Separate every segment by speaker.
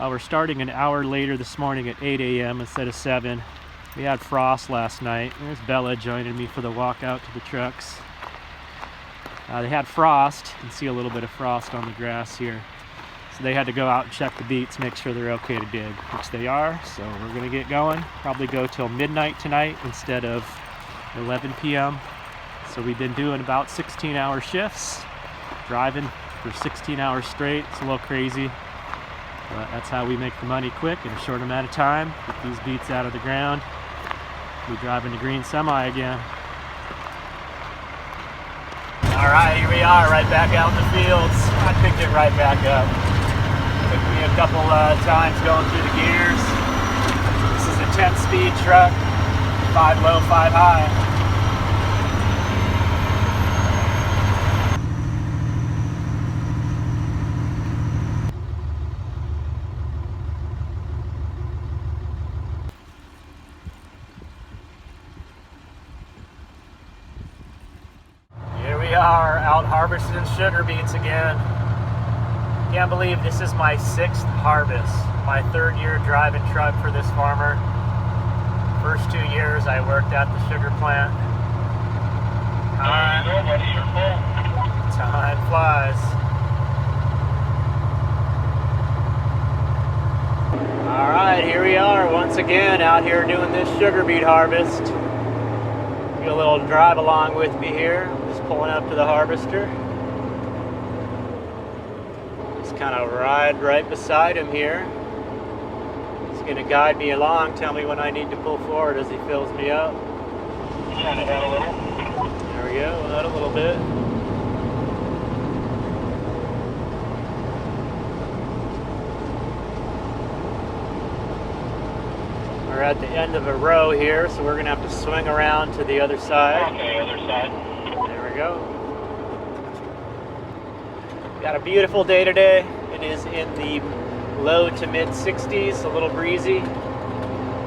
Speaker 1: We're starting an hour later this morning at 8 a.m. instead of 7. We had frost last night. There's Bella joining me for the walk out to the trucks. They had frost. You can see a little bit of frost on the grass here. So they had to go out and check the beets, make sure they're okay to dig, which they are. So we're gonna get going. Probably go till midnight tonight instead of 11 p.m. So we've been doing about 16-hour shifts, driving for 16 hours straight. It's a little crazy, but that's how we make the money quick in a short amount of time. Get these beets out of the ground. We're driving the green semi again. All right, here we are, right back out in the fields. I picked it right back up. Took me a couple times going through the gears. This is a 10-speed truck, 5 low, 5 high. Here we are, out harvesting sugar beets again. Can't believe this is my 6th harvest, my 3rd year driving truck for this farmer. First 2 years I worked at the sugar plant. Time flies. All right, here we are once again out here doing this sugar beet harvest. Get a little drive along with me here. Just pulling up to the harvester. Kind of ride right beside him here. He's going to guide me along, tell me when I need to pull forward as he fills me up.
Speaker 2: Kind of ahead a little.
Speaker 1: There we go, ahead a little bit. We're at the end of a row here, so we're going to have to swing around to the other side.
Speaker 2: Okay, other side.
Speaker 1: There we go. Got a beautiful day today. It is in the low to mid 60s, a little breezy.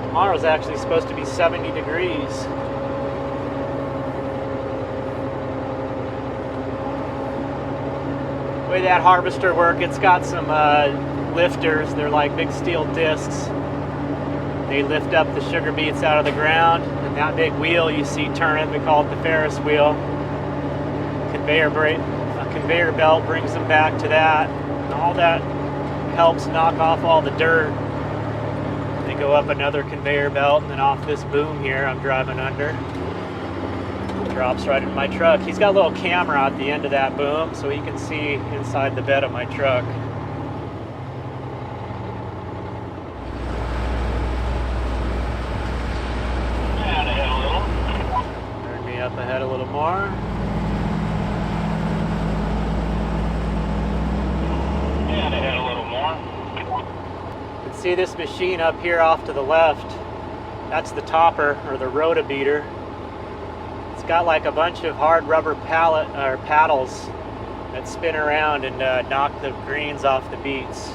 Speaker 1: Tomorrow's actually supposed to be 70 degrees. The way that harvester works, it's got some lifters. They're like big steel discs. They lift up the sugar beets out of the ground, and that big wheel you see turning, we call it the Ferris wheel. Conveyor belt brings them back to that, and all that helps knock off all the dirt. They go up another conveyor belt and then off this boom here I'm driving under. It drops right in my truck. He's got a little camera at the end of that boom so he can see inside the bed of my truck.
Speaker 2: And ahead a little.
Speaker 1: Turn me up ahead a little more.
Speaker 2: And ahead a little more.
Speaker 1: You can see this machine up here off to the left. That's the topper, or the rotabeater. It's got like a bunch of hard rubber paddles that spin around and knock the greens off the beets.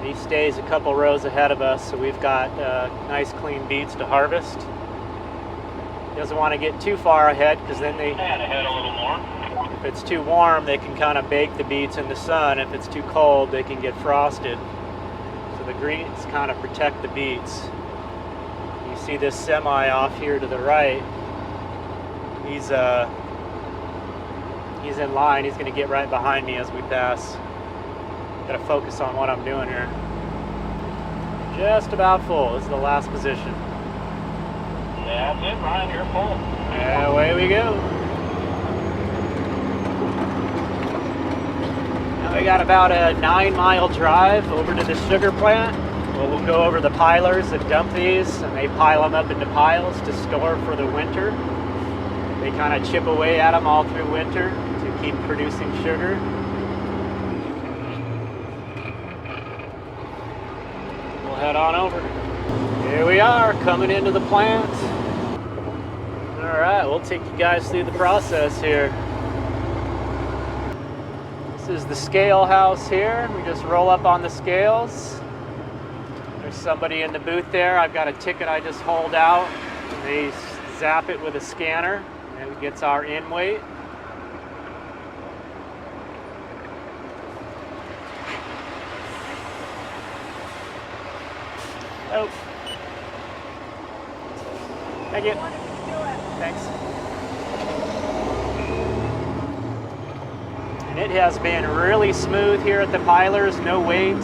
Speaker 1: He stays a couple rows ahead of us, so we've got nice clean beets to harvest. He doesn't want to get too far ahead because then
Speaker 2: And ahead a little more.
Speaker 1: if it's too warm, they can kind of bake the beets in the sun. If it's too cold, they can get frosted. So the greens kind of protect the beets. You see this semi off here to the right. He's in line. He's going to get right behind me as we pass. Got to focus on what I'm doing here. Just about full. This is the last position.
Speaker 2: That's it, Ryan, you're full.
Speaker 1: And away we go. Now we got about a 9-mile drive over to the sugar plant. We'll go over the pilers and dump these, and they pile them up into piles to store for the winter. They kind of chip away at them all through winter to keep producing sugar. We'll head on over. Here we are, coming into the plant. All right, we'll take you guys through the process here. This is the scale house here. We just roll up on the scales. There's somebody in the booth there. I've got a ticket I just hold out. They zap it with a scanner, and it gets our in weight. Oh. Thank you. Thanks. And it has been really smooth here at the pilers, no wait.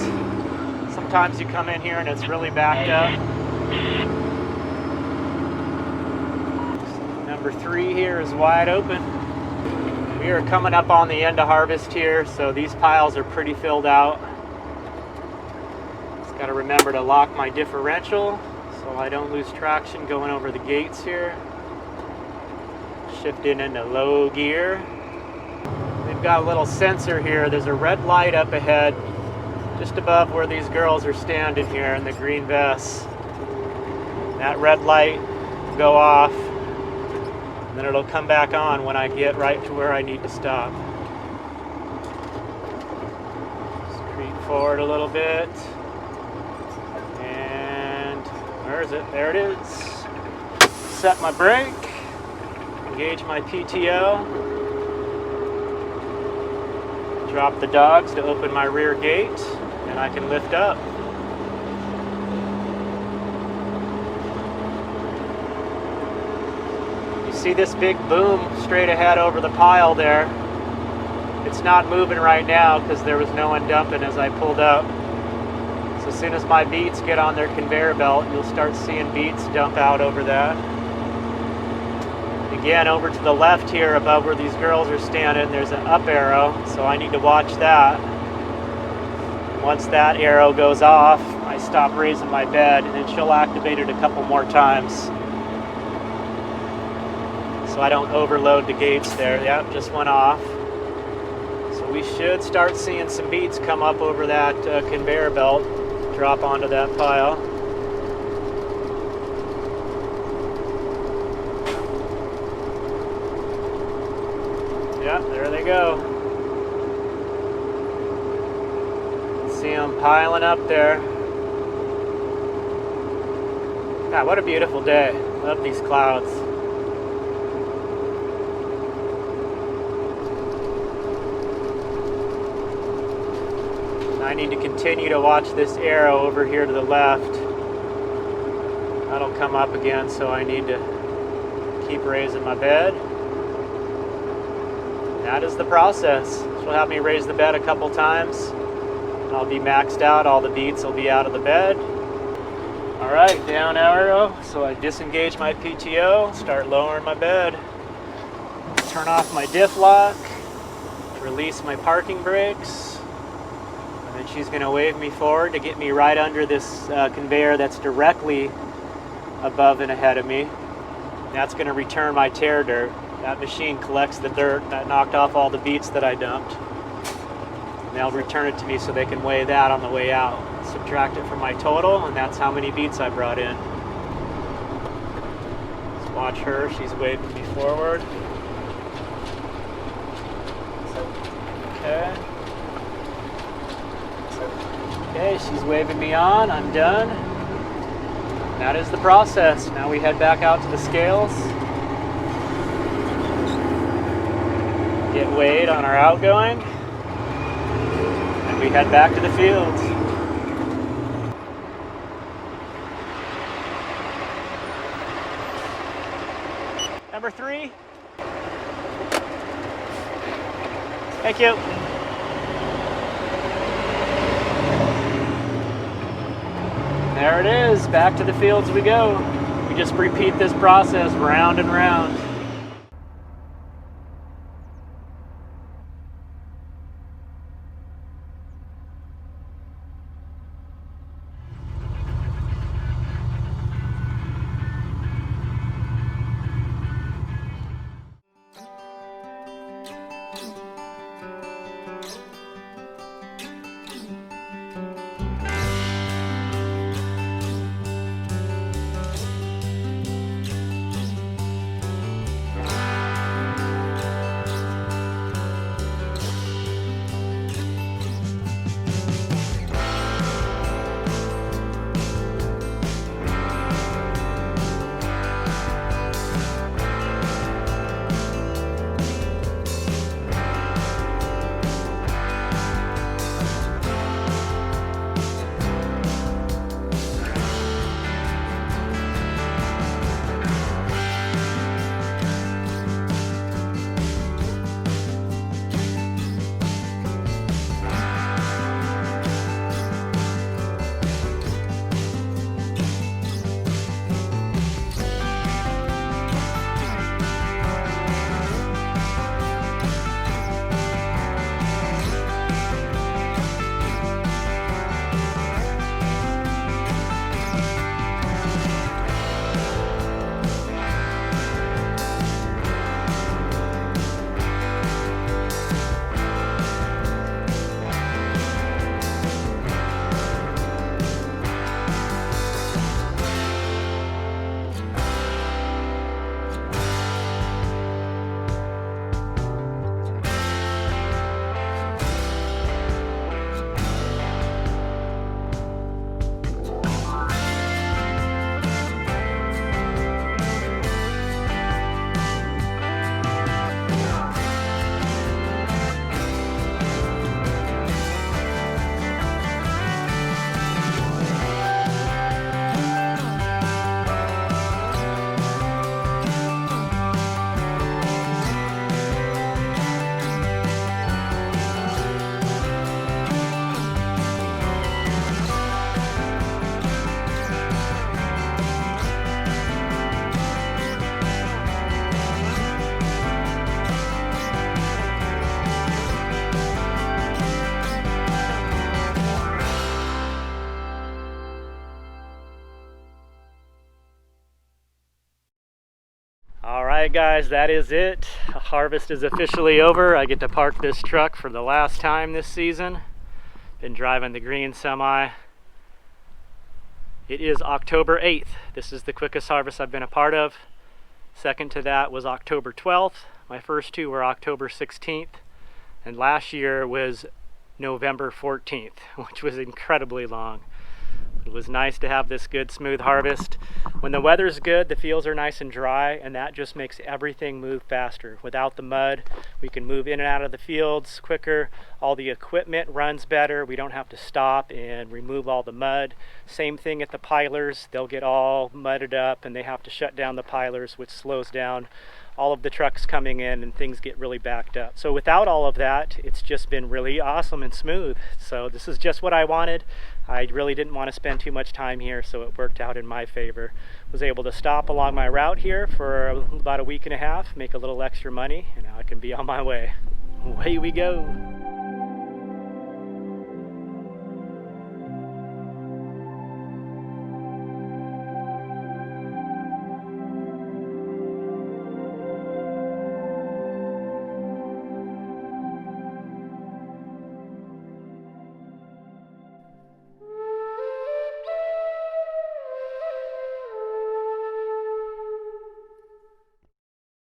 Speaker 1: Sometimes you come in here and it's really backed up. Number 3 here is wide open. We are coming up on the end of harvest here, so these piles are pretty filled out. Just got to remember to lock my differential so I don't lose traction going over the gates here. Shifting into low gear. We've got a little sensor here. There's a red light up ahead, just above where these girls are standing here in the green vests. That red light will go off, and then it'll come back on when I get right to where I need to stop. Just creep forward a little bit. And where is it? There it is. Set my brake. Engage my PTO. Drop the dogs to open my rear gate, and I can lift up. You see this big boom straight ahead over the pile there. It's not moving right now because there was no one dumping as I pulled up. So as soon as my beets get on their conveyor belt, you'll start seeing beets dump out over that. Again, over to the left here above where these girls are standing, there's an up arrow, so I need to watch that. Once that arrow goes off, I stop raising my bed, and then she'll activate it a couple more times so I don't overload the gates there. Yep, just went off. So we should start seeing some beets come up over that conveyor belt, drop onto that pile. Yep, there they go. See them piling up there. God, what a beautiful day. Love these clouds. I need to continue to watch this arrow over here to the left. That'll come up again, so I need to keep raising my bed. That is the process. She'll have me raise the bed a couple times. I'll be maxed out. All the beets will be out of the bed. All right, down arrow. So I disengage my PTO, start lowering my bed. Turn off my diff lock, release my parking brakes. And then she's gonna wave me forward to get me right under this conveyor that's directly above and ahead of me. That's gonna return my tear dirt. That machine collects the dirt that knocked off all the beets that I dumped. And they'll return it to me so they can weigh that on the way out. Subtract it from my total, and that's how many beets I brought in. Let's watch her. She's waving me forward. Okay. Okay, she's waving me on. I'm done. That is the process. Now we head back out to the scales. Get weighed on our outgoing, and we head back to the fields. Number 3. Thank you. There it is, back to the fields we go. We just repeat this process round and round. Alright guys, that is it. Harvest is officially over. I get to park this truck for the last time this season. Been driving the green semi. It is October 8th. This is the quickest harvest I've been a part of. Second to that was October 12th. My first two were October 16th. And last year was November 14th, which was incredibly long. It was nice to have this good smooth harvest. When the weather's good, the fields are nice and dry, and that just makes everything move faster. Without the mud, we can move in and out of the fields quicker. All the equipment runs better. We don't have to stop and remove all the mud. Same thing at the pilers. They'll get all mudded up and they have to shut down the pilers, which slows down all of the trucks coming in and things get really backed up. So without all of that, it's just been really awesome and smooth. So this is just what I wanted. I really didn't want to spend too much time here, so it worked out in my favor. Was able to stop along my route here for about a week and a half, make a little extra money, and now I can be on my way. Away we go.